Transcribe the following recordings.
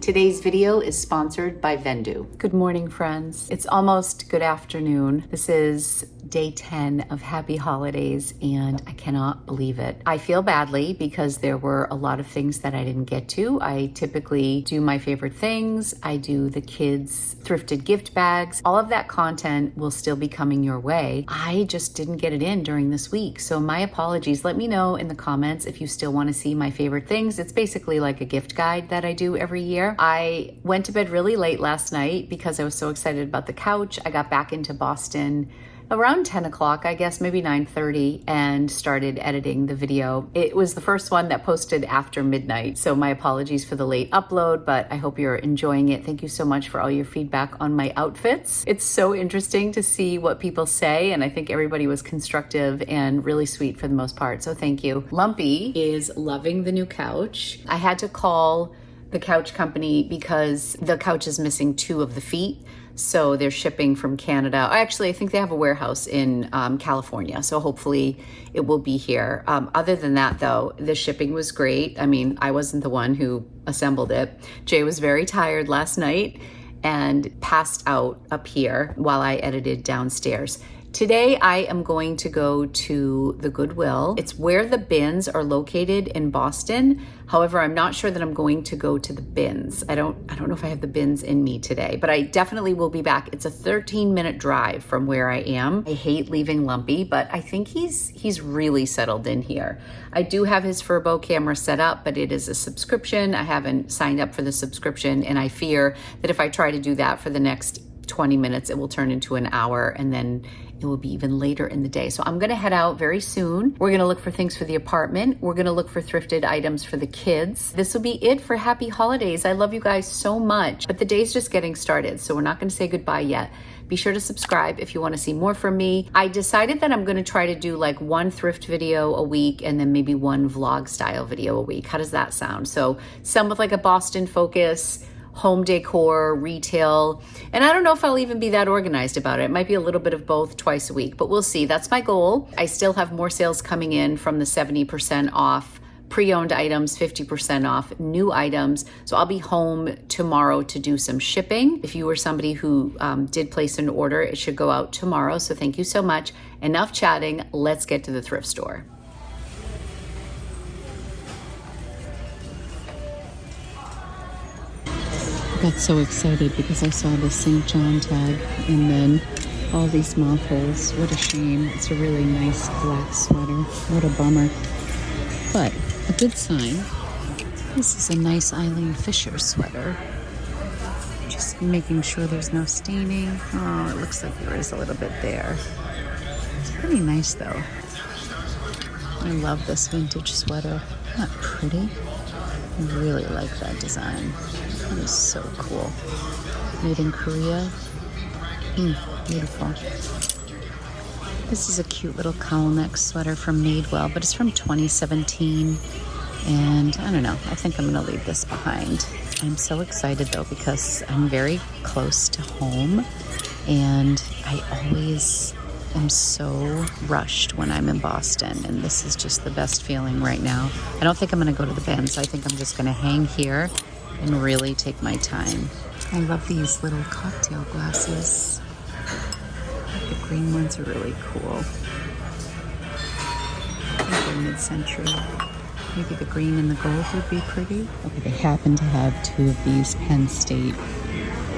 Today's video is sponsored by Vendoo. Good morning, friends. It's almost good afternoon. This is day 10 of Happy Holidays, and I cannot believe it. I feel badly because there were a lot of things that I didn't get to. I typically do my favorite things. I do the kids' thrifted gift bags. All of that content will still be coming your way. I just didn't get it in during this week, so my apologies. Let me know in the comments if you still want to see my favorite things. It's basically like a gift guide that I do every year. I went to bed really late last night because I was so excited about the couch. I got back into Boston around 10 o'clock, I guess, maybe 9:30, and started editing the video. It was the first one that posted after midnight, so my apologies for the late upload, but I hope you're enjoying it. Thank you so much for all your feedback on my outfits. It's so interesting to see what people say, and I think everybody was constructive and really sweet for the most part, so thank you. Lumpy is loving the new couch. I had to call the couch company because the couch is missing 2 of the feet. So they're shipping from Canada. Actually, I think they have a warehouse in California. So hopefully it will be here. Other than that though, the shipping was great. I mean, I wasn't the one who assembled it. Jay was very tired last night and passed out up here while I edited downstairs. Today, I am going to go to the Goodwill. It's where the bins are located in Boston. However, I'm not sure that I'm going to go to the bins. I don't know if I have the bins in me today, but I definitely will be back. It's a 13-minute drive from where I am. I hate leaving Lumpy, but I think he's really settled in here. I do have his Furbo camera set up, but it is a subscription. I haven't signed up for the subscription, and I fear that if I try to do that for the next 20 minutes, it will turn into an hour, and then it will be even later in the day. So I'm gonna head out very soon. We're gonna look for things for the apartment. We're gonna look for thrifted items for the kids. This will be it for Happy Holidays. I love you guys so much, but the day's just getting started, so we're not gonna say goodbye yet. Be sure to subscribe if you wanna see more from me. I decided that I'm gonna try to do like 1 thrift video a week and then maybe 1 vlog style video a week. How does that sound? So some with like a Boston focus, home decor, retail, and I don't know if I'll even be that organized about it. It might be a little bit of both twice a week, but we'll see. That's my goal. I still have more sales coming in from the 70% off pre-owned items, 50% off new items. So I'll be home tomorrow to do some shipping. If you were somebody who did place an order, it should go out tomorrow. So thank you so much. Enough chatting. Let's get to the thrift store. I got so excited because I saw the St. John tag and then all these moth holes. What a shame. It's a really nice black sweater. What a bummer. But a good sign. This is a nice Eileen Fisher sweater. Just making sure there's no staining. Oh, it looks like there is a little bit there. It's pretty nice though. I love this vintage sweater. Isn't that pretty? I really like that design. That is so cool. Made in Korea. Beautiful. This is a cute little cowl neck sweater from Madewell, but it's from 2017. And I don't know, I think I'm gonna leave this behind. I'm so excited though because I'm very close to home and I always am so rushed when I'm in Boston, and this is just the best feeling right now. I don't think I'm gonna go to the bins. I think I'm just gonna hang here and really take my time. I love these little cocktail glasses. The green ones are really cool. I think they're mid-century. Maybe the green and the gold would be pretty. Okay, they happen to have 2 of these Penn State,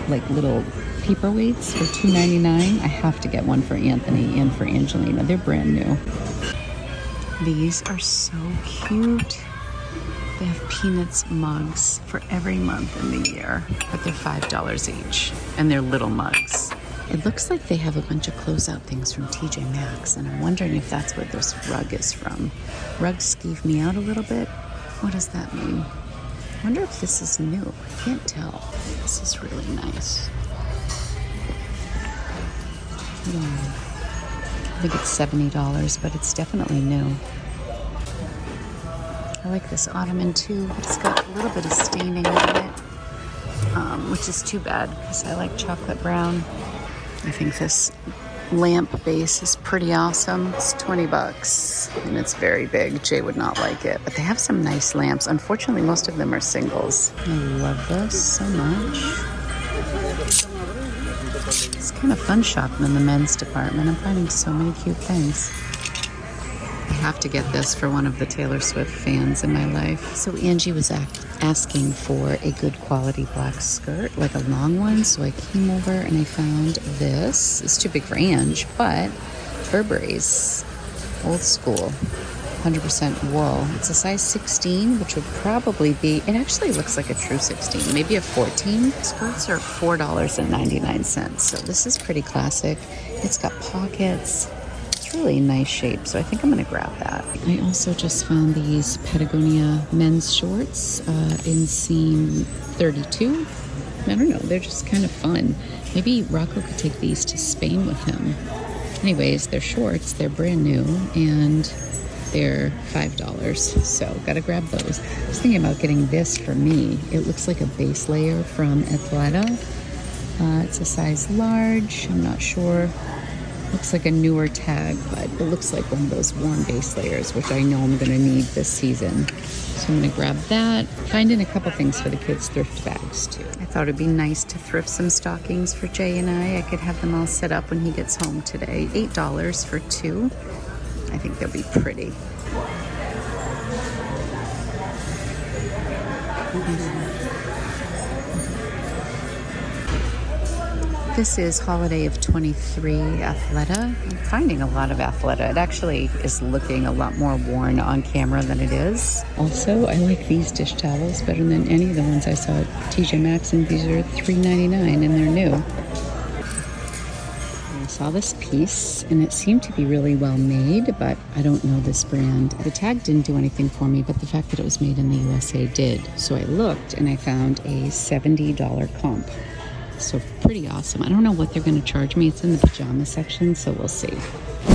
like little paperweights for $2.99. I have to get one for Anthony and for Angelina. They're brand new. These are so cute. They have Peanuts mugs for every month in the year, but they're $5 each, and they're little mugs. It looks like they have a bunch of closeout things from TJ Maxx, and I'm wondering if that's where this rug is from. Rugs skeeve me out a little bit. What does that mean? I wonder if this is new. I can't tell. This is really nice. I think it's $70, but it's definitely new. I like this ottoman too, but it's got a little bit of staining on it, which is too bad because I like chocolate brown. I think this lamp base is pretty awesome. It's 20 bucks and it's very big. Jay would not like it, but they have some nice lamps. Unfortunately, most of them are singles. I love this so much. It's kind of fun shopping in the men's department. I'm finding so many cute things. I have to get this for one of the Taylor Swift fans in my life. So Angie was asking for a good quality black skirt, like a long one. So I came over and I found this. It's too big for Ange, but Burberry's old school, 100% wool. It's a size 16, which would probably be, it actually looks like a true 16, maybe a 14. Skirts are $4.99. So this is pretty classic. It's got pockets. Really nice shape, so I think I'm gonna grab that. I also just found these Patagonia men's shorts in seam 32. I don't know, they're just kind of fun. Maybe Rocco could take these to Spain with him. Anyways, they're shorts, they're brand new, and they're $5, so gotta grab those. I was thinking about getting this for me. It looks like a base layer from Athleta. It's a size large, I'm not sure. Looks like a newer tag, but it looks like one of those warm base layers, which I know I'm gonna need this season. So I'm gonna grab that. Finding a couple things for the kids' thrift bags too. I thought it'd be nice to thrift some stockings for Jay and I. I could have them all set up when he gets home today. $8 for 2. I think they'll be pretty. This is Holiday of 23 Athleta. I'm finding a lot of Athleta. It actually is looking a lot more worn on camera than it is. Also, I like these dish towels better than any of the ones I saw at TJ Maxx, and these are $3.99 and they're new. I saw this piece and it seemed to be really well made, but I don't know this brand. The tag didn't do anything for me, but the fact that it was made in the USA did. So I looked and I found a $70 comp. So pretty awesome. I don't know what they're going to charge me. It's in the pajama section, so we'll see.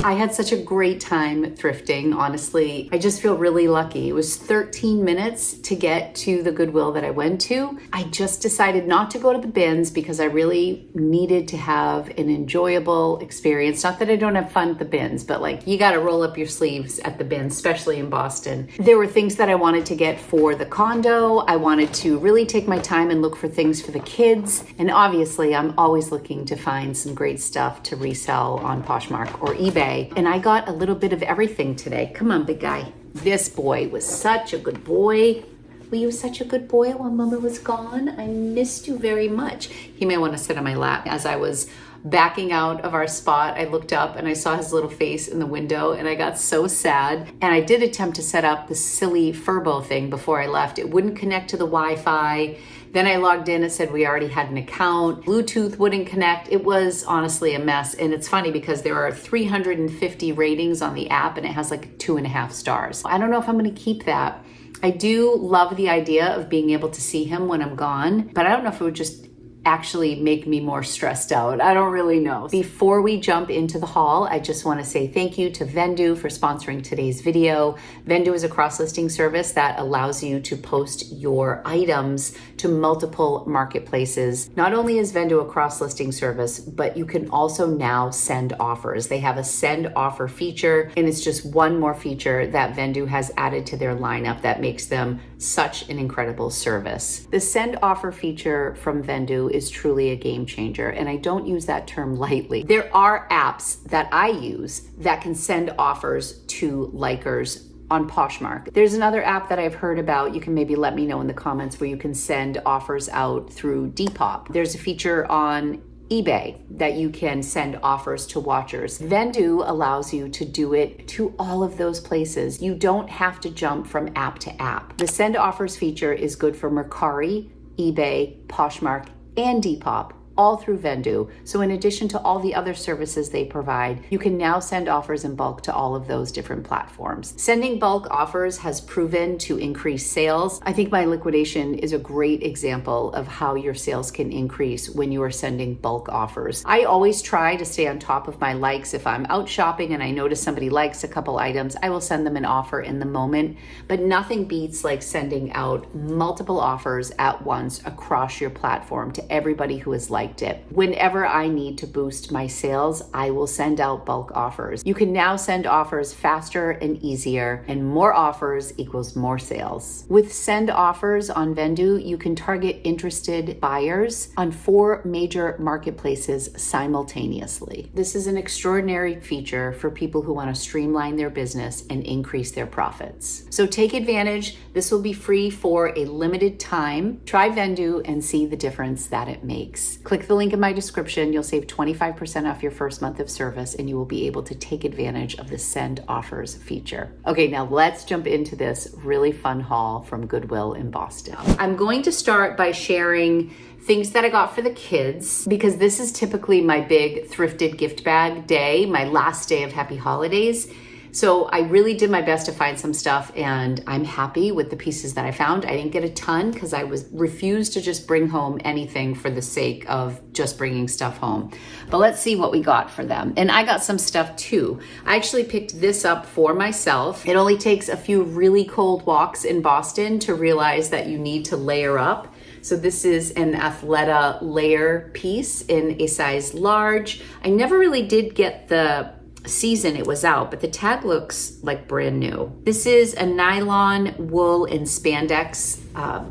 I had such a great time thrifting, honestly. I just feel really lucky. It was 13 minutes to get to the Goodwill that I went to. I just decided not to go to the bins because I really needed to have an enjoyable experience. Not that I don't have fun at the bins, but like you got to roll up your sleeves at the bins, especially in Boston. There were things that I wanted to get for the condo. I wanted to really take my time and look for things for the kids. And obviously, I'm always looking to find some great stuff to resell on Poshmark or eBay. And I got a little bit of everything today. Come on, big guy. This boy was such a good boy. Well, you were such a good boy while Mama was gone. I missed you very much. He may want to sit on my lap. As I was backing out of our spot, I looked up and I saw his little face in the window and I got so sad. And I did attempt to set up the silly Furbo thing before I left. It wouldn't connect to the Wi-Fi. Then I logged in, it said we already had an account. Bluetooth wouldn't connect. It was honestly a mess. And it's funny because there are 350 ratings on the app and it has like 2.5 stars. I don't know if I'm gonna keep that. I do love the idea of being able to see him when I'm gone, but I don't know if it would just actually make me more stressed out. I don't really know. Before we jump into the haul, I just want to say thank you to Vendoo for sponsoring today's video. Vendoo is a cross-listing service that allows you to post your items to multiple marketplaces. Not only is Vendoo a cross-listing service, but you can also now send offers. They have a send offer feature, and it's just one more feature that Vendoo has added to their lineup that makes them such an incredible service. The send offer feature from Vendoo is truly a game changer, and I don't use that term lightly. There are apps that I use that can send offers to likers on Poshmark. There's another app that I've heard about. You can maybe let me know in the comments where you can send offers out through Depop. There's a feature on eBay that you can send offers to watchers. Vendoo allows you to do it to all of those places. You don't have to jump from app to app. The send offers feature is good for Mercari, eBay, Poshmark, and Depop, all through Vendoo. So in addition to all the other services they provide, you can now send offers in bulk to all of those different platforms. Sending bulk offers has proven to increase sales. I think my liquidation is a great example of how your sales can increase when you are sending bulk offers. I always try to stay on top of my likes. If I'm out shopping and I notice somebody likes a couple items, I will send them an offer in the moment, but nothing beats like sending out multiple offers at once across your platform to everybody who is liking liked it. Whenever I need to boost my sales, I will send out bulk offers. You can now send offers faster and easier, and more offers equals more sales. With send offers on Vendoo, you can target interested buyers on 4 major marketplaces simultaneously. This is an extraordinary feature for people who want to streamline their business and increase their profits. So take advantage. This will be free for a limited time. Try Vendoo and see the difference that it makes. Click the link in my description. You'll save 25% off your first month of service, and you will be able to take advantage of the send offers feature. Okay, now let's jump into this really fun haul from Goodwill in Boston. I'm going to start by sharing things that I got for the kids, because this is typically my big thrifted gift bag day, my last day of Happy Holidays. So I really did my best to find some stuff, and I'm happy with the pieces that I found. I didn't get a ton because I refused to just bring home anything for the sake of just bringing stuff home. But let's see what we got for them. And I got some stuff too. I actually picked this up for myself. It only takes a few really cold walks in Boston to realize that you need to layer up. So this is an Athleta layer piece in a size large. I never really did get the season it was out, but the tag looks like brand new. This is a nylon, wool, and spandex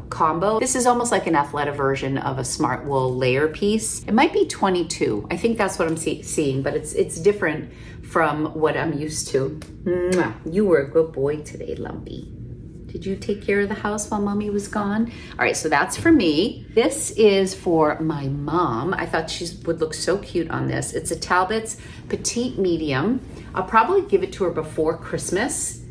combo. This is almost like an Athleta version of a smart wool layer piece. It might be 22. I think that's what I'm seeing, but it's different from what I'm used to. Mwah. You were a good boy today, Lumpy. Did you take care of the house while mommy was gone? All right, so that's for me. This is for my mom. I thought she would look so cute on this. It's a Talbot's petite medium. I'll probably give it to her before Christmas.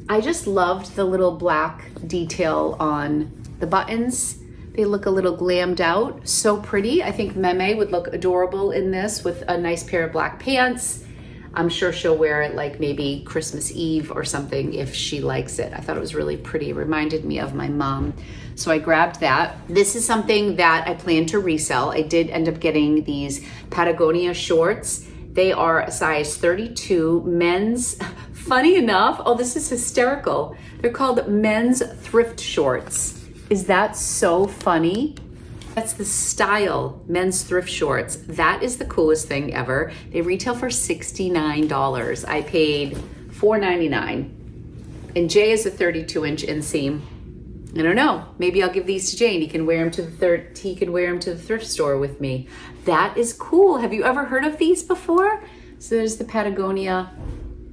I just loved the little black detail on the buttons. They look a little glammed out, so pretty. I think Meme would look adorable in this with a nice pair of black pants. I'm sure she'll wear it like maybe Christmas Eve or something if she likes it. I thought it was really pretty. It reminded me of my mom. So I grabbed that. This is something that I plan to resell. I did end up getting these Patagonia shorts. They are a size 32 men's. Funny enough, oh, this is hysterical. They're called men's thrift shorts. Is that so funny? That's the style, men's thrift shorts. That is the coolest thing ever. They retail for $69. I paid $4.99. And Jay is a 32-inch inseam. I don't know. Maybe I'll give these to Jane. He can wear them to the thrift store with me. That is cool. Have you ever heard of these before? So there's the Patagonia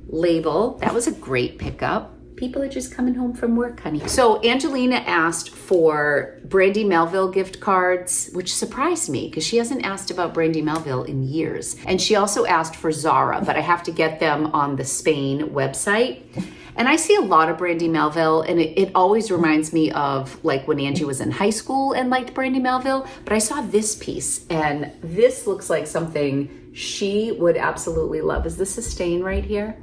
label. That was a great pickup. People are just coming home from work, honey. So Angelina asked for Brandy Melville gift cards, which surprised me because she hasn't asked about Brandy Melville in years. And she also asked for Zara, but I have to get them on the Spain website. And I see a lot of Brandy Melville, and it always reminds me of like when Angie was in high school and liked Brandy Melville. But I saw this piece, and this looks like something she would absolutely love. Is this a stain right here?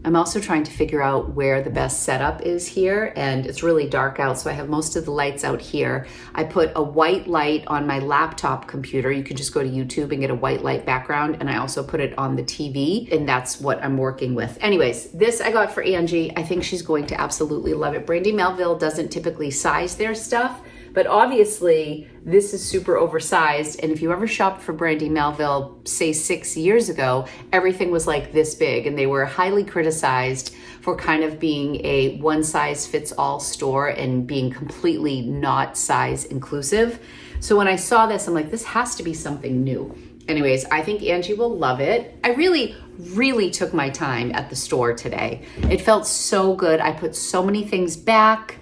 I'm also trying to figure out where the best setup is here, and it's really dark out, so I have most of the lights out here. I put a white light on my laptop computer. You can just go to YouTube and get a white light background, and I also put it on the TV, and that's what I'm working with. Anyways, this I got for Angie. I think she's going to absolutely love it. Brandy Melville doesn't typically size their stuff, but obviously this is super oversized. And if you ever shopped for Brandy Melville, say 6 years ago, everything was like this big, and they were highly criticized for kind of being a one size fits all store and being completely not size inclusive. So when I saw this, I'm like, this has to be something new. Anyways, I think Angie will love it. I really took my time at the store today. It felt so good. I put so many things back.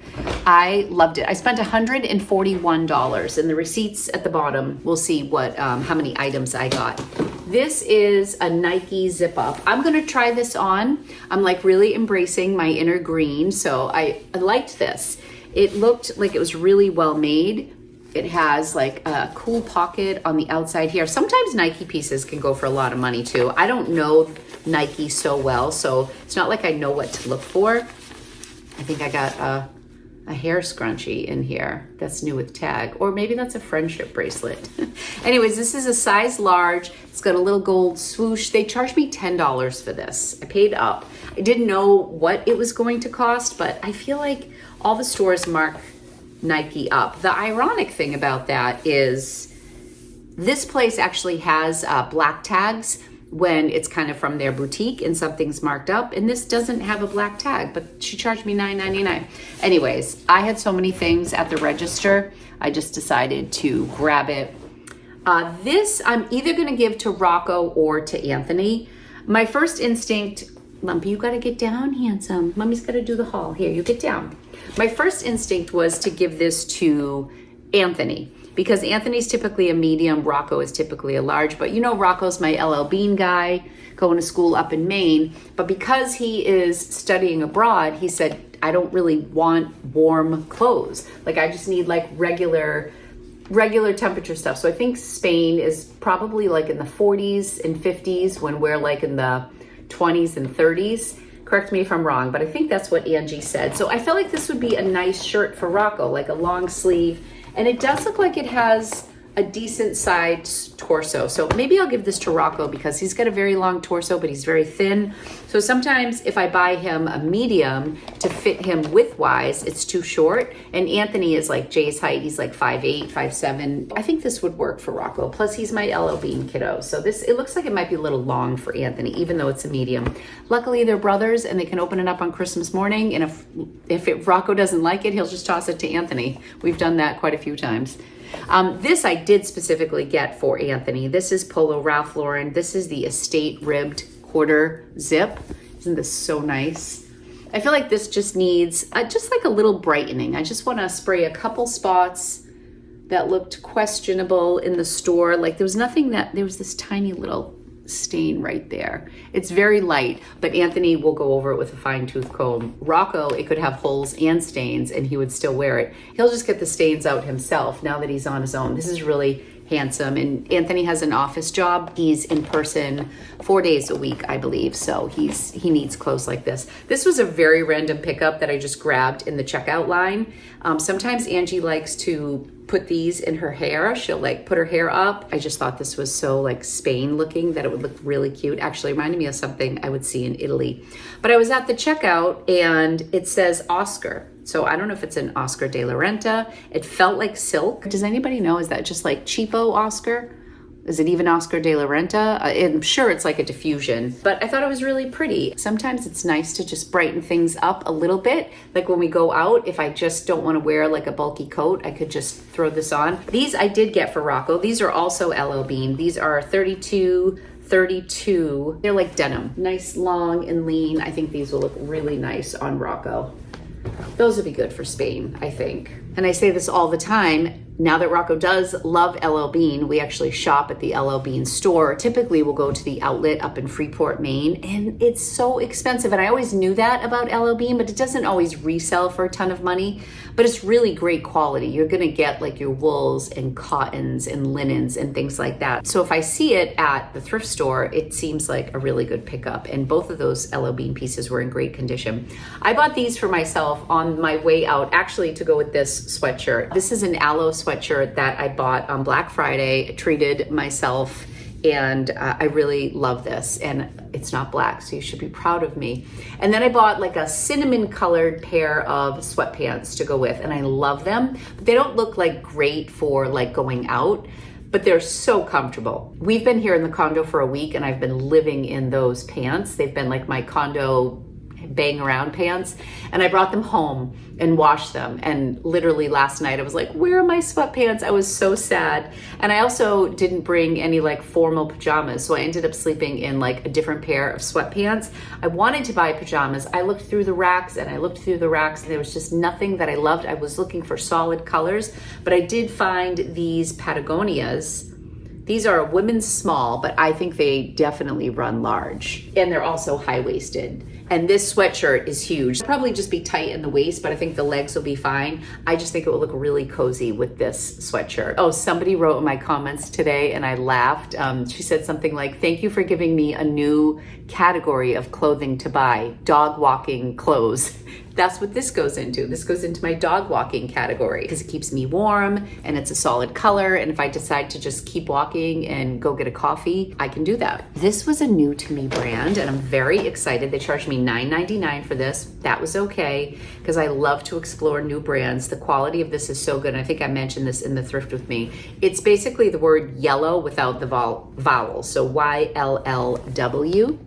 I loved it. I spent $141, and the receipts at the bottom, we'll see what how many items I got. This is a Nike zip up. I'm gonna try this on. I'm like really embracing my inner green, so I liked this. It looked like it was really well made. It has like a cool pocket on the outside here. Sometimes Nike pieces can go for a lot of money too. I don't know Nike so well, so it's not like I know what to look for. I think I got a hair scrunchie in here that's new with tag, or maybe that's a friendship bracelet. Anyways, this is a size large. It's got a little gold swoosh. They charged me $10 for this. I paid up. I didn't know what it was going to cost, but I feel like all the stores mark Nike up. The ironic thing about that is This place actually has black tags when it's kind of from their boutique and something's marked up, and this doesn't have a black tag, but she charged me $9.99. Anyways, I had so many things at the register, I just decided to grab it. This I'm either gonna give to Rocco or to Anthony. My first instinct, Lumpy, you gotta get down, handsome. Mommy's gotta do the haul. Here, you get down. My first instinct was to give this to Anthony, because Anthony's typically a medium, Rocco is typically a large, but you know Rocco's my LL Bean guy, going to school up in Maine, but because he is studying abroad, he said, I don't really want warm clothes. Like I just need like regular temperature stuff. So I think Spain is probably like in the 40s and 50s when we're like in the 20s and 30s. Correct me if I'm wrong, but I think that's what Angie said. So I felt like this would be a nice shirt for Rocco, like a long sleeve. And it does look like it has a decent sized torso. So maybe I'll give this to Rocco because he's got a very long torso, but he's very thin. So sometimes if I buy him a medium to fit him width-wise, it's too short. And Anthony is like Jay's height. He's like 5'8", 5'7". I think this would work for Rocco. Plus he's my LL Bean kiddo. So it looks like it might be a little long for Anthony, even though it's a medium. Luckily they're brothers and they can open it up on Christmas morning. And if Rocco doesn't like it, he'll just toss it to Anthony. We've done that quite a few times. This I did specifically get for Anthony. This is Polo Ralph Lauren. This is the estate ribbed quarter zip. Isn't this so nice? I feel like this just needs just like a little brightening. I just want to spray a couple spots that looked questionable in the store. Like there was this tiny little stain right there. It's very light, but Anthony will go over it with a fine tooth comb. Rocco, it could have holes and stains and he would still wear it. He'll just get the stains out himself now that he's on his own. This is really handsome. And Anthony has an office job. He's in person 4 days a week, I believe. So he needs clothes like this. This was a very random pickup that I just grabbed in the checkout line. Sometimes Angie likes to put these in her hair. She'll like put her hair up. I just thought this was so like Spain looking that it would look really cute. Actually reminded me of something I would see in Italy. But I was at the checkout and it says Oscar. So I don't know if it's an Oscar de la Renta. It felt like silk. Does anybody know? Is that just like cheapo Oscar? Is it even Oscar de la Renta? I'm sure it's like a diffusion, but I thought it was really pretty. Sometimes it's nice to just brighten things up a little bit. Like when we go out, if I just don't want to wear like a bulky coat, I could just throw this on. These I did get for Rocco. These are also LL Bean. These are 32. They're like denim. Nice, long, and lean. I think these will look really nice on Rocco. Those would be good for Spain, I think. And I say this all the time. Now that Rocco does love LL Bean, we actually shop at the LL Bean store. Typically, we'll go to the outlet up in Freeport, Maine, and it's so expensive. And I always knew that about LL Bean, but it doesn't always resell for a ton of money. But it's really great quality. You're gonna get like your wools and cottons and linens and things like that. So if I see it at the thrift store, it seems like a really good pickup. And both of those LL Bean pieces were in great condition. I bought these for myself on my way out, actually to go with this sweatshirt. This is an aloe sweatshirt that I bought on Black Friday. I treated myself and I really love this, and it's not black, so you should be proud of me. And then I bought like a cinnamon colored pair of sweatpants to go with, and I love them, but they don't look like great for like going out, but they're so comfortable. We've been here in the condo for a week and I've been living in those pants. They've been like my condo bang around pants, and I brought them home and washed them. And literally last night I was like, where are my sweatpants? I was so sad. And I also didn't bring any like formal pajamas, so I ended up sleeping in like a different pair of sweatpants. I wanted to buy pajamas. I looked through the racks and I looked through the racks and there was just nothing that I loved. I was looking for solid colors, but I did find these Patagonias. These are a women's small, but I think they definitely run large, and they're also high-waisted. And this sweatshirt is huge. It'll probably just be tight in the waist, but I think the legs will be fine. I just think it will look really cozy with this sweatshirt. Oh, somebody wrote in my comments today and I laughed. She said something like, thank you for giving me a new category of clothing to buy, dog walking clothes. That's what this goes into. This goes into my dog walking category because it keeps me warm and it's a solid color. And if I decide to just keep walking and go get a coffee, I can do that. This was a new to me brand and I'm very excited. They charged me $9.99 for this. That was okay because I love to explore new brands. The quality of this is so good. And I think I mentioned this in the Thrift with me. It's basically the word yellow without the vowel. So YLLW.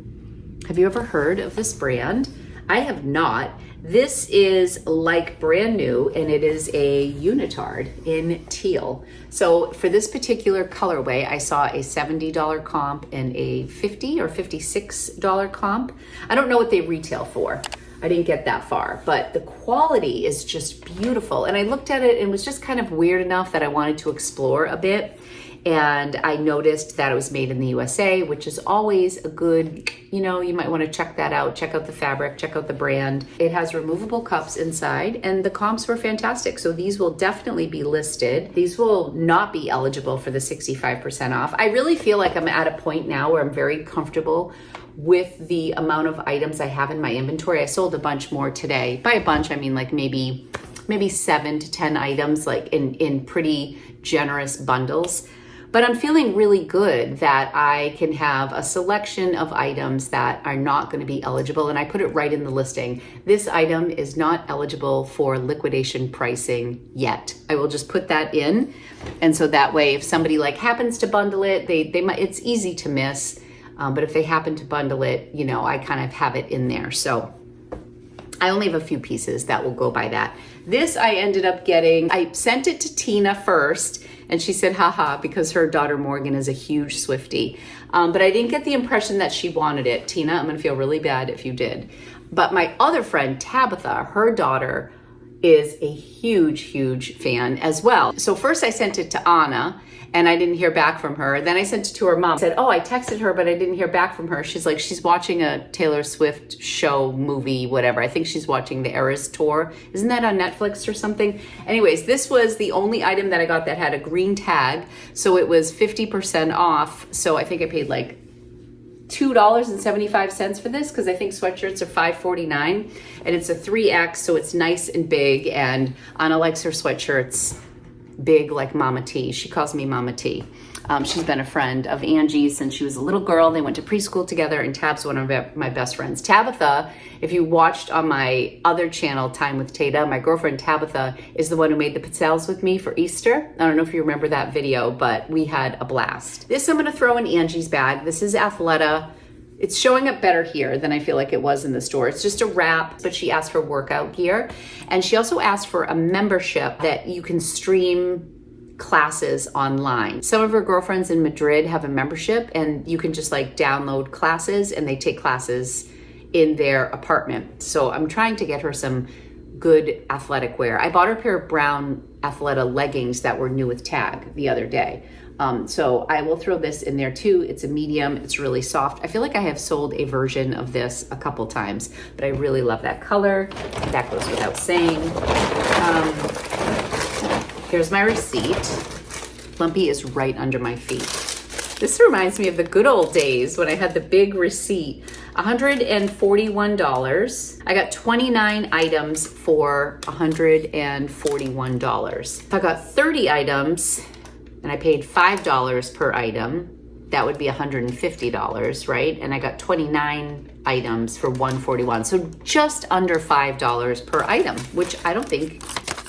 Have you ever heard of this brand? I have not. This is like brand new and it is a unitard in teal. So for this particular colorway, I saw a $70 comp and a $50 or $56 comp. I don't know what they retail for. I didn't get that far, but the quality is just beautiful. And I looked at it and it was just kind of weird enough that I wanted to explore a bit. And I noticed that it was made in the USA, which is always a good, you might want to check that out. Check out the fabric, check out the brand. It has removable cups inside and the comps were fantastic. So these will definitely be listed. These will not be eligible for the 65% off. I really feel like I'm at a point now where I'm very comfortable with the amount of items I have in my inventory. I sold a bunch more today. By a bunch, I mean like maybe 7 to 10 items, like in pretty generous bundles. But I'm feeling really good that I can have a selection of items that are not going to be eligible. And I put it right in the listing. This item is not eligible for liquidation pricing yet. I will just put that in. And so that way, if somebody like happens to bundle it, they might, it's easy to miss. But if they happen to bundle it, I kind of have it in there. So I only have a few pieces that will go by that. This I ended up getting, I sent it to Tina first and she said, haha, because her daughter Morgan is a huge Swiftie. But I didn't get the impression that she wanted it. Tina, I'm gonna feel really bad if you did. But my other friend, Tabitha, her daughter is a huge, huge fan as well. So first I sent it to Anna and I didn't hear back from her. Then I sent it to her mom. I said, oh, I texted her, but I didn't hear back from her. She's like, she's watching a Taylor Swift show, movie, whatever. I think she's watching the Eras Tour. Isn't that on Netflix or something? Anyways, this was the only item that I got that had a green tag. So it was 50% off. So I think I paid like $2.75 for this because I think sweatshirts are $5.49 and it's a 3X, so it's nice and big. And Anna likes her sweatshirts big like Mama T. She calls me Mama T. She's been a friend of Angie's since she was a little girl. They went to preschool together and Tab's one of my best friends. Tabitha, if you watched on my other channel, Time with Tata, my girlfriend Tabitha is the one who made the pizzelles with me for Easter. I don't know if you remember that video, but we had a blast. This I'm gonna throw in Angie's bag. This is Athleta. It's showing up better here than I feel like it was in the store. It's just a wrap, but she asked for workout gear. And she also asked for a membership that you can stream classes online. Some of her girlfriends in Madrid have a membership and you can just like download classes and they take classes in their apartment. So I'm trying to get her some good athletic wear. I bought her a pair of brown Athleta leggings that were new with tag the other day. So I will throw this in there too. It's a medium, it's really soft. I feel like I have sold a version of this a couple times, but I really love that color. That goes without saying. Here's my receipt. Lumpy is right under my feet. This reminds me of the good old days when I had the big receipt. $141. I got 29 items for $141. If I got 30 items, and I paid $5 per item, that would be $150, right? And I got 29 items for $141. So just under $5 per item, which I don't think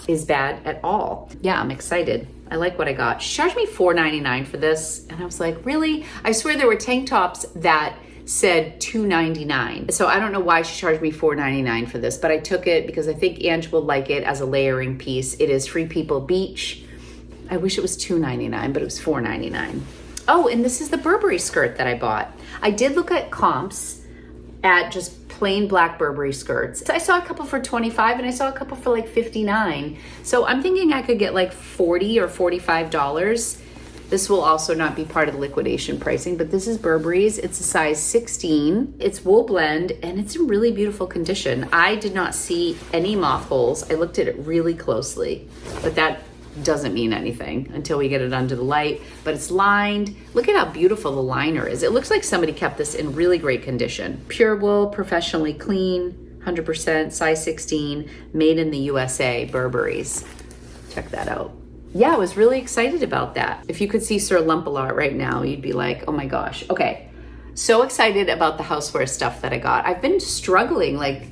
is bad at all. Yeah, I'm excited. I like what I got. She charged me $4.99 for this. And I was like, really? I swear there were tank tops that said $2.99. So I don't know why she charged me $4.99 for this, but I took it because I think Ange will like it as a layering piece. It is Free People Beach. I wish it was $2.99, but it was $4.99. Oh, and this is the Burberry skirt that I bought. I did look at comps at just plain black Burberry skirts. I saw a couple for $25 and I saw a couple for like $59. So I'm thinking I could get like $40 or $45. This will also not be part of the liquidation pricing, but this is Burberry's. It's a size 16. It's wool blend and it's in really beautiful condition. I did not see any moth holes. I looked at it really closely, but that doesn't mean anything until we get it under the light, but it's lined. Look at how beautiful the liner is. It looks like somebody kept this in really great condition. Pure wool, professionally clean, 100% size 16, made in the USA, Burberry's. Check that out. Yeah, I was really excited about that. If you could see Sir Lumpalart right now, you'd be like, oh my gosh. Okay, so excited about the houseware stuff that I got. I've been struggling, like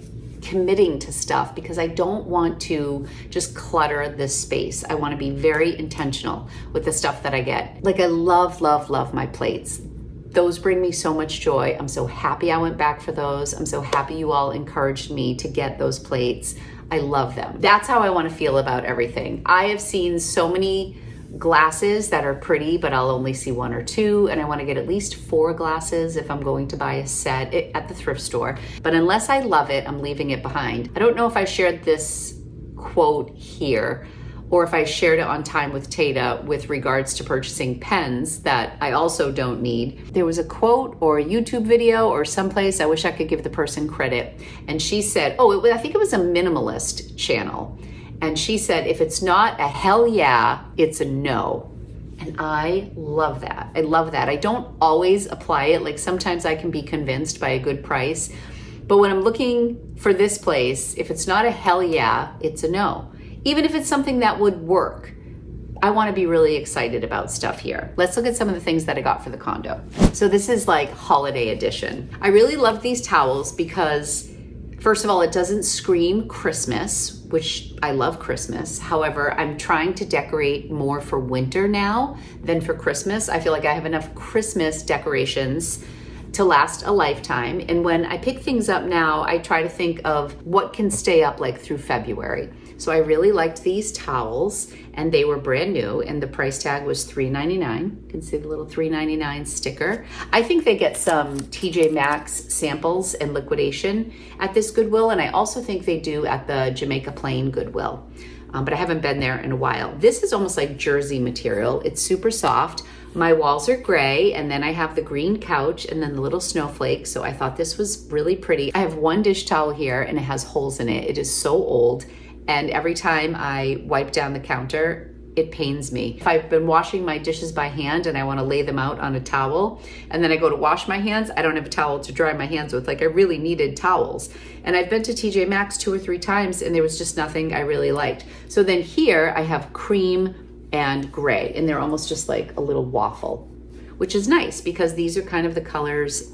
committing to stuff because I don't want to just clutter this space. I want to be very intentional with the stuff that I get. Like I love, love, love my plates. Those bring me so much joy. I'm so happy I went back for those. I'm so happy you all encouraged me to get those plates. I love them. That's how I want to feel about everything. I have seen so many glasses that are pretty, but I'll only see one or two, and I want to get at least 4 glasses if I'm going to buy a set at the thrift store. But unless I love it, I'm leaving it behind. I don't know if I shared this quote here, or if I shared it on Time with Tata with regards to purchasing pens that I also don't need. There was a quote or a YouTube video or someplace, I wish I could give the person credit, and she said, I think it was a minimalist channel, and she said, if it's not a hell yeah, it's a no. And I love that. I love that. I don't always apply it. Like sometimes I can be convinced by a good price, but when I'm looking for this place, if it's not a hell yeah, it's a no. Even if it's something that would work, I want to be really excited about stuff here. Let's look at some of the things that I got for the condo. So this is like holiday edition. I really love these towels because, first of all, it doesn't scream Christmas, which I love Christmas. However, I'm trying to decorate more for winter now than for Christmas. I feel like I have enough Christmas decorations to last a lifetime. And when I pick things up now, I try to think of what can stay up like through February. So I really liked these towels, and they were brand new, and the price tag was $3.99. You can see the little $3.99 sticker. I think they get some TJ Maxx samples and liquidation at this Goodwill, and I also think they do at the Jamaica Plain Goodwill, but I haven't been there in a while. This is almost like jersey material. It's super soft. My walls are gray, and then I have the green couch and then the little snowflake, so I thought this was really pretty. I have one dish towel here, and it has holes in it. It is so old. And every time I wipe down the counter, it pains me. If I've been washing my dishes by hand and I want to lay them out on a towel, and then I go to wash my hands, I don't have a towel to dry my hands with. Like I really needed towels. And I've been to TJ Maxx 2 or 3 times, and there was just nothing I really liked. So then here I have cream and gray, and they're almost just like a little waffle, which is nice because these are kind of the colors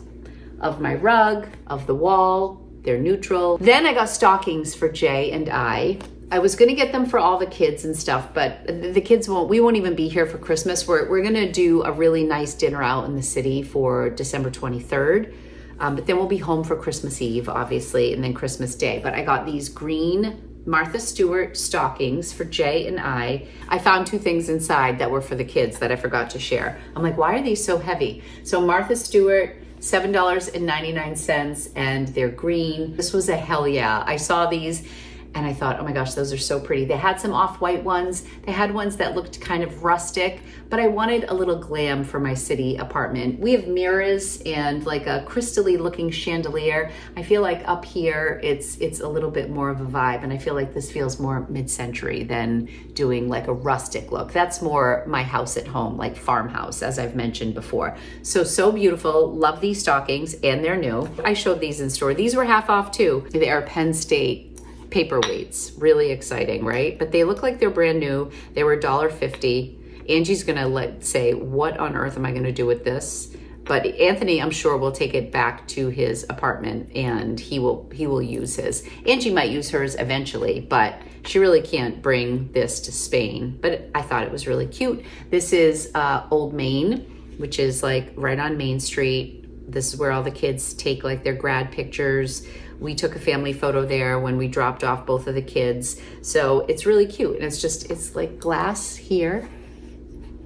of my rug, of the wall. They're neutral. Then I got stockings for Jay and I. I was gonna get them for all the kids and stuff, but the kids we won't even be here for Christmas. We're gonna do a really nice dinner out in the city for December 23rd. But then we'll be home for Christmas Eve, obviously, and then Christmas Day. But I got these green Martha Stewart stockings for Jay and I. I found 2 things inside that were for the kids that I forgot to share. I'm like, why are these so heavy? So Martha Stewart, $7.99, and they're green. This was a hell yeah. I saw these and I thought, oh my gosh, those are so pretty. They had some off-white ones. They had ones that looked kind of rustic, but I wanted a little glam for my city apartment. We have mirrors and like a crystally looking chandelier. I feel like up here, it's a little bit more of a vibe, and I feel like this feels more mid-century than doing like a rustic look. That's more my house at home, like farmhouse, as I've mentioned before. So beautiful. Love these stockings, and they're new. I showed these in store. These were half off too. They are Penn State paperweights. Really exciting, right? But they look like they're brand new. They were $1.50. Angie's gonna say, what on earth am I gonna do with this? But Anthony, I'm sure, will take it back to his apartment and he will use his. Angie might use hers eventually, but she really can't bring this to Spain. But I thought it was really cute. This is Old Main, which is like right on Main Street. This is where all the kids take like their grad pictures. We took a family photo there when we dropped off both of the kids. So it's really cute. And it's like glass here.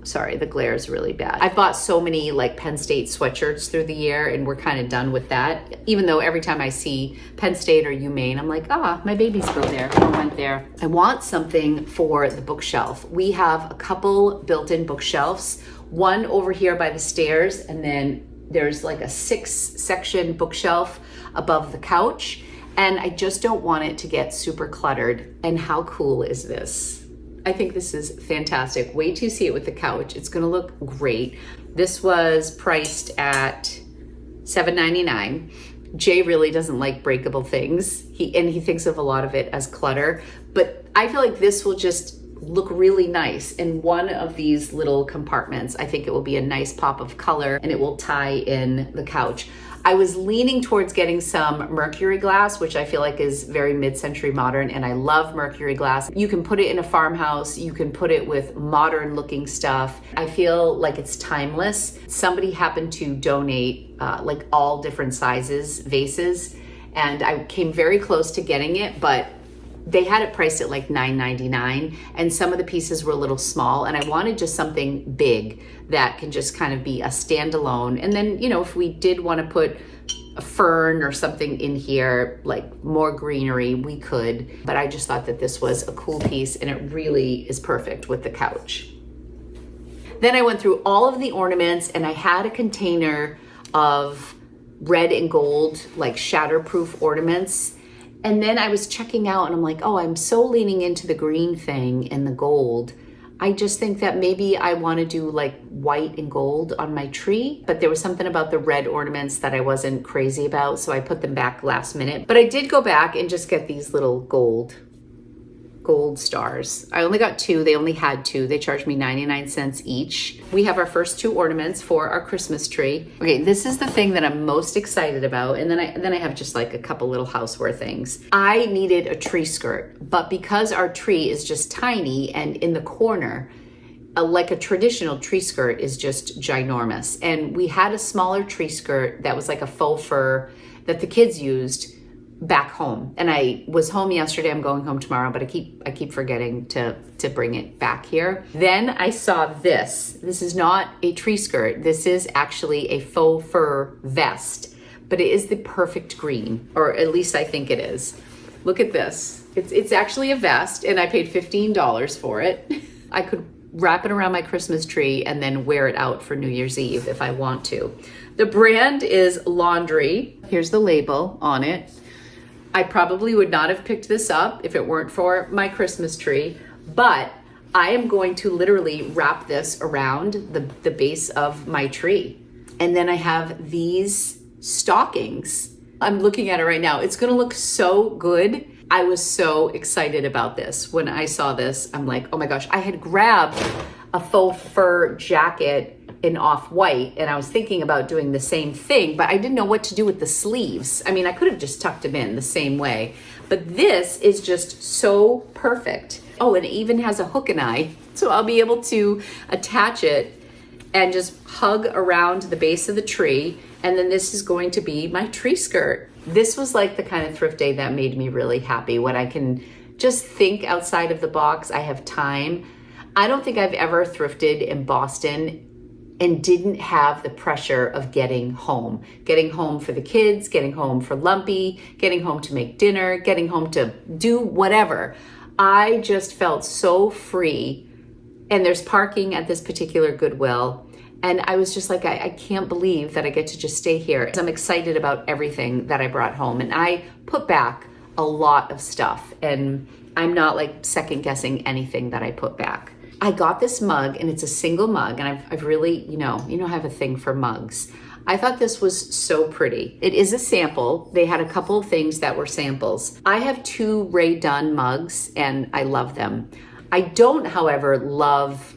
Sorry, the glare is really bad. I've bought so many like Penn State sweatshirts through the year, and we're kind of done with that. Even though every time I see Penn State or UMaine, I'm like, my babies go there. I went there. I want something for the bookshelf. We have a couple built-in bookshelves, one over here by the stairs, and then there's like a 6-section bookshelf above the couch, and I just don't want it to get super cluttered. And how cool is this? I think this is fantastic. Wait till you see it with the couch. It's gonna look great. This was priced at $7.99, Jay really doesn't like breakable things. He thinks of a lot of it as clutter, but I feel like this will just look really nice in one of these little compartments. I think it will be a nice pop of color and it will tie in the couch. I was leaning towards getting some mercury glass, which I feel like is very mid-century modern, and I love mercury glass. You can put it in a farmhouse, you can put it with modern looking stuff. I feel like it's timeless. Somebody happened to donate like all different sizes vases, and I came very close to getting it, but they had it priced at like $9.99, and some of the pieces were a little small, and I wanted just something big that can just kind of be a standalone. And then, you know, if we did want to put a fern or something in here, like more greenery, we could. But I just thought that this was a cool piece, and it really is perfect with the couch. Then I went through all of the ornaments, and I had a container of red and gold, like shatterproof ornaments. And then I was checking out and I'm like, oh, I'm so leaning into the green thing and the gold. I just think that maybe I want to do like white and gold on my tree, but there was something about the red ornaments that I wasn't crazy about, so I put them back last minute. But I did go back and just get these little gold stars. I only got two. They only had two. They charged me 99 cents each. We have our first two ornaments for our Christmas tree. Okay, this is the thing that I'm most excited about. And then I have just like a couple little houseware things. I needed a tree skirt, but because our tree is just tiny and in the corner, like a traditional tree skirt is just ginormous. And we had a smaller tree skirt that was like a faux fur that the kids used back home, and I was home yesterday. I'm going home tomorrow, but I keep forgetting to bring it back here. Then I saw this. This is not a tree skirt. This is actually a faux fur vest, but it is the perfect green, or at least I think it is. Look at this. It's actually a vest, and I paid $15 for it. I could wrap it around my Christmas tree and then wear it out for New Year's Eve if I want to. The brand is Laundry. Here's the label on it. I probably would not have picked this up if it weren't for my Christmas tree, but I am going to literally wrap this around the base of my tree. And then I have these stockings. I'm looking at it right now. It's gonna look so good. I was so excited about this. When I saw this, I'm like, oh my gosh, I had grabbed a faux fur jacket in off-white, and I was thinking about doing the same thing, but I didn't know what to do with the sleeves. I mean, I could have just tucked them in the same way, but this is just so perfect. Oh, and it even has a hook and eye, so I'll be able to attach it and just hug around the base of the tree, and then this is going to be my tree skirt. This was like the kind of thrift day that made me really happy, when I can just think outside of the box. I have time. I don't think I've ever thrifted in Boston and didn't have the pressure of getting home for the kids, getting home for Lumpy, getting home to make dinner, getting home to do whatever. I just felt so free. And there's parking at this particular Goodwill. And I was just like, I can't believe that I get to just stay here. I'm excited about everything that I brought home. And I put back a lot of stuff, and I'm not like second guessing anything that I put back. I got this mug, and it's a single mug, and I've really, I have a thing for mugs. I thought this was so pretty. It is a sample. They had a couple of things that were samples. I have two Ray Dunn mugs, and I love them. I don't, however, love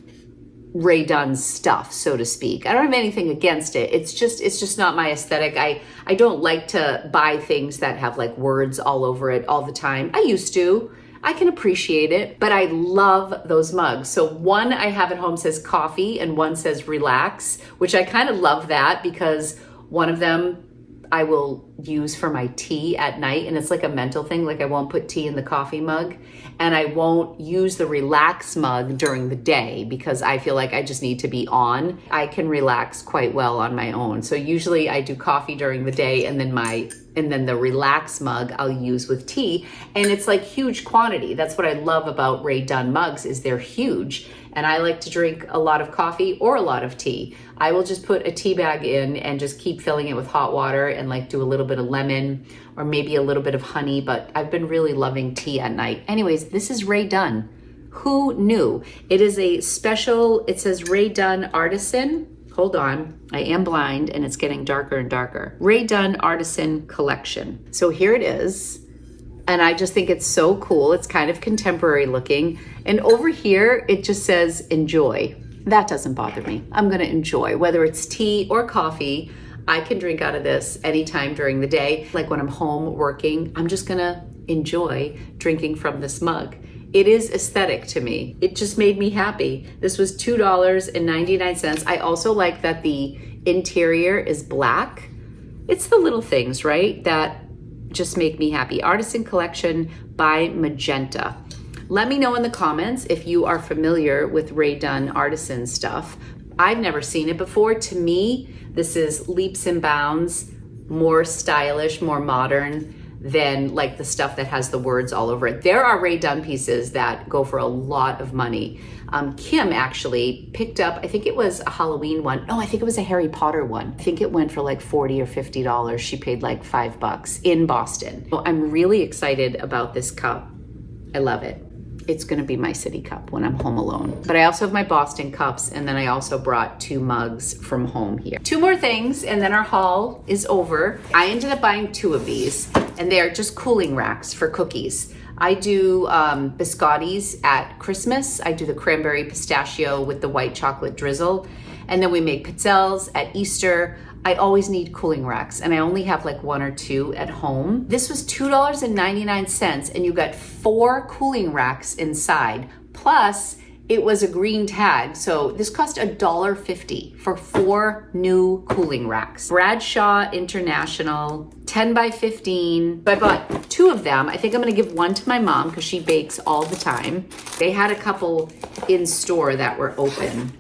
Ray Dunn's stuff, so to speak. I don't have anything against it. It's just not my aesthetic. I don't like to buy things that have like words all over it all the time. I used to. I can appreciate it, but I love those mugs. So one I have at home says coffee and one says relax, which I kind of love that, because one of them I will use for my tea at night, and it's like a mental thing. Like I won't put tea in the coffee mug, and I won't use the relax mug during the day because I feel like I just need to be on. I can relax quite well on my own. So usually I do coffee during the day, and then the relax mug I'll use with tea, and it's like huge quantity. That's what I love about Ray Dunn mugs, is they're huge. And I like to drink a lot of coffee or a lot of tea. I will just put a tea bag in and just keep filling it with hot water and like do a little bit of lemon or maybe a little bit of honey, but I've been really loving tea at night. Anyways, this is Ray Dunn. Who knew? It is a special, it says Ray Dunn Artisan. Hold on, I am blind and it's getting darker and darker. Rae Dunn Artisan Collection. So here it is. And I just think it's so cool. It's kind of contemporary looking. And over here, it just says enjoy. That doesn't bother me. I'm gonna enjoy, whether it's tea or coffee. I can drink out of this anytime during the day. Like when I'm home working, I'm just gonna enjoy drinking from this mug. It is aesthetic to me. It just made me happy. This was $2.99. I also like that the interior is black. It's the little things, right, that just make me happy. Artisan Collection by Magenta. Let me know in the comments if you are familiar with Rae Dunn Artisan stuff. I've never seen it before. To me, this is leaps and bounds more stylish, more modern than like the stuff that has the words all over it. There are Rae Dunn pieces that go for a lot of money. Kim actually picked up, I think it was a Halloween one. No, I think it was a Harry Potter one. I think it went for like $40 or $50. She paid like $5 in Boston. So I'm really excited about this cup. I love it. It's gonna be my city cup when I'm home alone. But I also have my Boston cups, and then I also brought 2 mugs from home here. 2 more things, and then our haul is over. I ended up buying 2 of these, and they're just cooling racks for cookies. I do biscottis at Christmas. I do the cranberry pistachio with the white chocolate drizzle. And then we make pizzelles at Easter. I always need cooling racks, and I only have like 1 or 2 at home. This was $2.99, and you got 4 cooling racks inside. Plus, it was a green tag, so this cost $1.50 for 4 new cooling racks. Bradshaw International, 10 by 15. I bought 2 of them. I think I'm gonna give 1 to my mom because she bakes all the time. They had a couple in store that were open.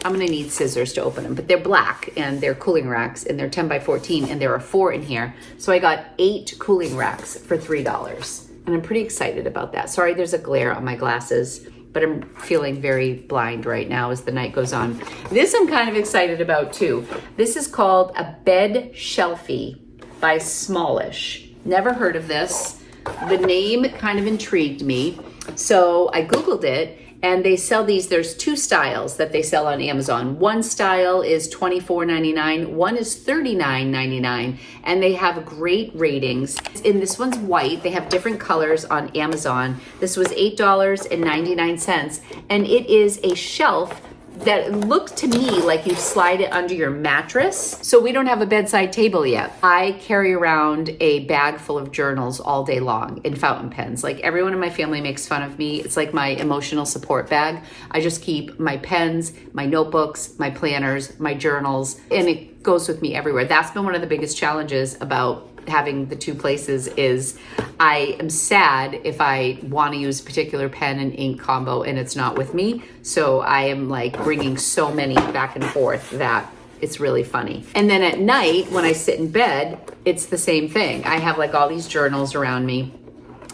I'm gonna need scissors to open them, but they're black and they're cooling racks and they're 10 by 14 and there are 4 in here. So I got 8 cooling racks for $3 and I'm pretty excited about that. Sorry, there's a glare on my glasses, but I'm feeling very blind right now as the night goes on. This I'm kind of excited about too. This is called a bed shelfie by Smallish. Never heard of this. The name kind of intrigued me. So I Googled it, and they sell these. There's 2 styles that they sell on Amazon. One style is $24.99, one is $39.99, and they have great ratings. And this one's white. They have different colors on Amazon. This was $8.99, and it is a shelf that looks to me like you slide it under your mattress. So we don't have a bedside table yet. I carry around a bag full of journals all day long and fountain pens. Like everyone in my family makes fun of me. It's like my emotional support bag. I just keep my pens, my notebooks, my planners, my journals, and it goes with me everywhere. That's been one of the biggest challenges about having the 2 places is I am sad if I want to use a particular pen and ink combo and it's not with me. So I am like bringing so many back and forth that it's really funny. And then at night when I sit in bed, it's the same thing. I have like all these journals around me.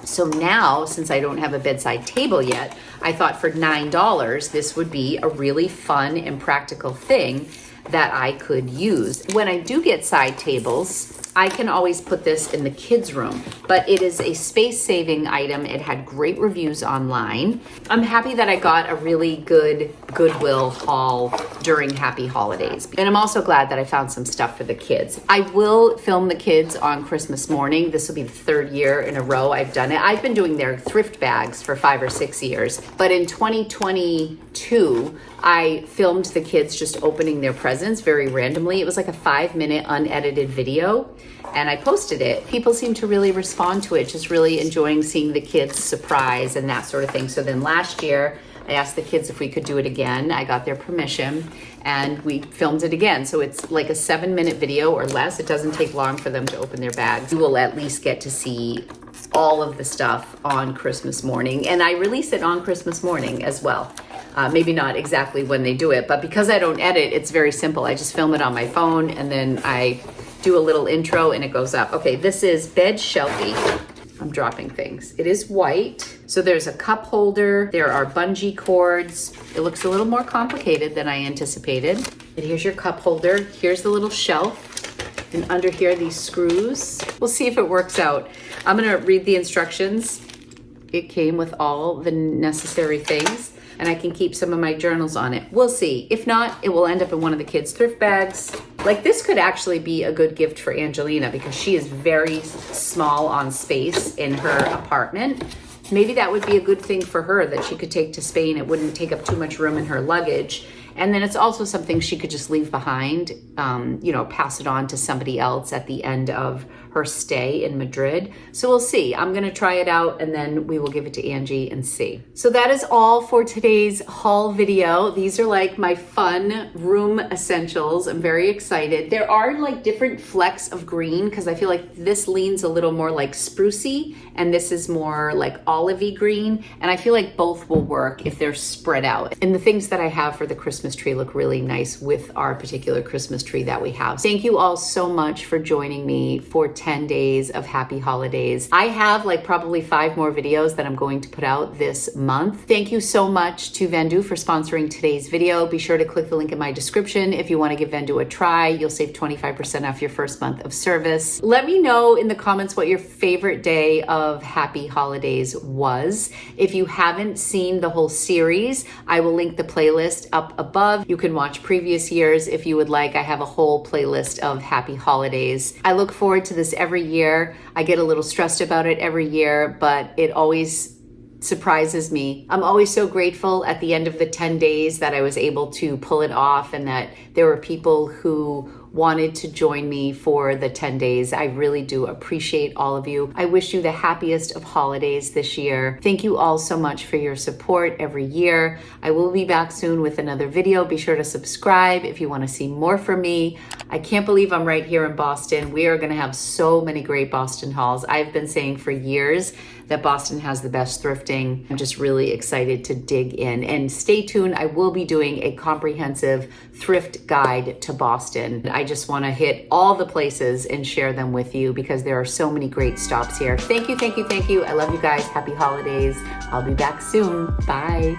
So now, since I don't have a bedside table yet, I thought for $9, this would be a really fun and practical thing that I could use. When I do get side tables, I can always put this in the kids' room, but it is a space-saving item. It had great reviews online. I'm happy that I got a really good Goodwill haul during Happy Holidays. And I'm also glad that I found some stuff for the kids. I will film the kids on Christmas morning. This will be the 3rd year in a row I've done it. I've been doing their thrift bags for 5 or 6 years, but in 2022, I filmed the kids just opening their presents very randomly. It was like a 5-minute unedited video, and I posted it. People seem to really respond to it, just really enjoying seeing the kids surprise and that sort of thing. So then last year, I asked the kids if we could do it again. I got their permission and we filmed it again. So it's like a 7-minute video or less. It doesn't take long for them to open their bags. You will at least get to see all of the stuff on Christmas morning. And I release it on Christmas morning as well. Maybe not exactly when they do it, but because I don't edit, it's very simple. I just film it on my phone and then I do a little intro and it goes up. Okay, this is Bed Shelfie. I'm dropping things. It is white. So there's a cup holder. There are bungee cords. It looks a little more complicated than I anticipated. And here's your cup holder. Here's the little shelf. And under here, these screws. We'll see if it works out. I'm gonna read the instructions. It came with all the necessary things. and I can keep some of my journals on it. We'll see. If not, it will end up in one of the kids' thrift bags. Like this could actually be a good gift for Angelina because she is very small on space in her apartment. Maybe that would be a good thing for her that she could take to Spain. It wouldn't take up too much room in her luggage. And then it's also something she could just leave behind, you know, pass it on to somebody else at the end of her stay in Madrid. So we'll see. I'm gonna try it out and then we will give it to Angie and see. So that is all for today's haul video. These are like my fun room essentials. I'm very excited. There are like different flecks of green because I feel like this leans a little more like sprucey and this is more like olivey green. And I feel like both will work if they're spread out. And the things that I have for the Christmas tree look really nice with our particular Christmas tree that we have. Thank you all so much for joining me for 10 days of happy holidays. I have like probably 5 more videos that I'm going to put out this month. Thank you so much to Vendoo for sponsoring today's video. Be sure to click the link in my description if you want to give Vendoo a try. You'll save 25% off your first month of service. Let me know in the comments what your favorite day of happy holidays was. If you haven't seen the whole series, I will link the playlist up above. You can watch previous years if you would like. I have a whole playlist of happy holidays. I look forward to this every year. I get a little stressed about it every year, but it always surprises me. I'm always so grateful at the end of the 10 days that I was able to pull it off and that there were people who wanted to join me for the 10 days. I really do appreciate all of you. I wish you the happiest of holidays this year. Thank you all so much for your support every year. I will be back soon with another video. Be sure to subscribe if you want to see more from me. I can't believe I'm right here in Boston. We are going to have so many great Boston hauls. I've been saying for years that Boston has the best thrifting. I'm just really excited to dig in. And stay tuned, I will be doing a comprehensive thrift guide to Boston. I just want to hit all the places and share them with you because there are so many great stops here. Thank you, thank you, thank you. I love you guys. Happy holidays. I'll be back soon. Bye.